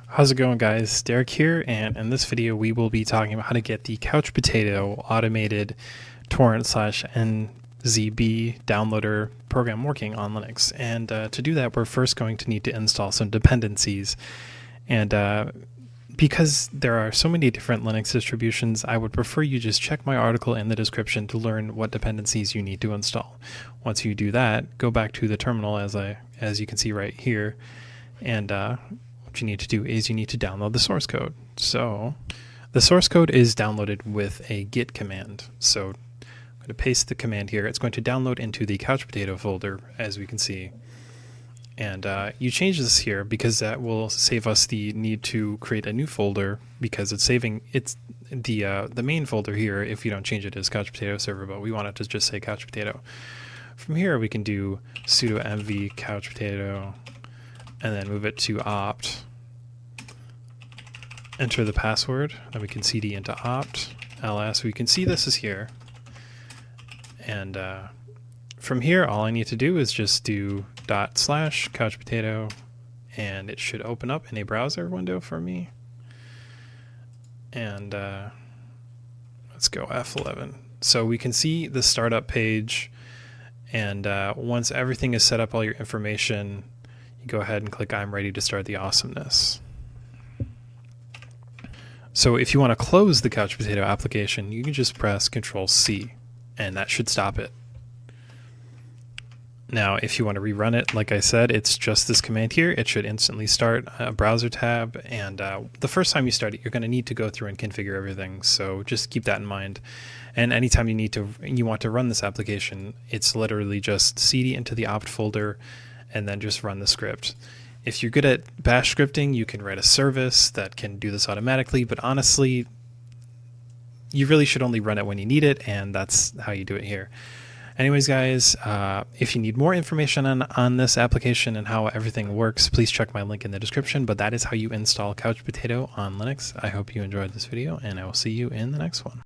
How's it going, guys? Derek here, and in this video we will be talking about how to get the CouchPotato automated torrent/nzb downloader program working on Linux. And to do that, we're first going to need to install some dependencies. And because there are so many different Linux distributions, I would prefer you just check my article in the description to learn what dependencies you need to install. Once you do that, go back to the terminal as you can see right here, and what you need to do is you need to download the source code. So the source code is downloaded with a git command. So I'm going to paste the command here. It's going to download into the CouchPotato folder, as we can see. And you change this here because that will save us the need to create a new folder, because it's the main folder here. If you don't change it as CouchPotato server, but we want it to just say CouchPotato. From here we can do sudo mv CouchPotato and then move it to opt. Enter the password, then we can cd into opt ls. We can see this is here, and from here all I need to do is just do /couchpotato, and it should open up in a browser window for me. And let's go F11. So we can see the startup page, and once everything is set up, all your information, you go ahead and click I'm ready to start the awesomeness. So if you want to close the CouchPotato application, you can just press Control-C, and that should stop it. Now, if you want to rerun it, like I said, it's just this command here. It should instantly start a browser tab, and the first time you start it, you're going to need to go through and configure everything. So just keep that in mind. And anytime you want to run this application, it's literally just cd into the opt folder, and then just run the script. If you're good at bash scripting, you can write a service that can do this automatically, but honestly, you really should only run it when you need it, and that's how you do it here. Anyways, guys, if you need more information on this application and how everything works, please check my link in the description, but that is how you install CouchPotato on Linux. I hope you enjoyed this video, and I will see you in the next one.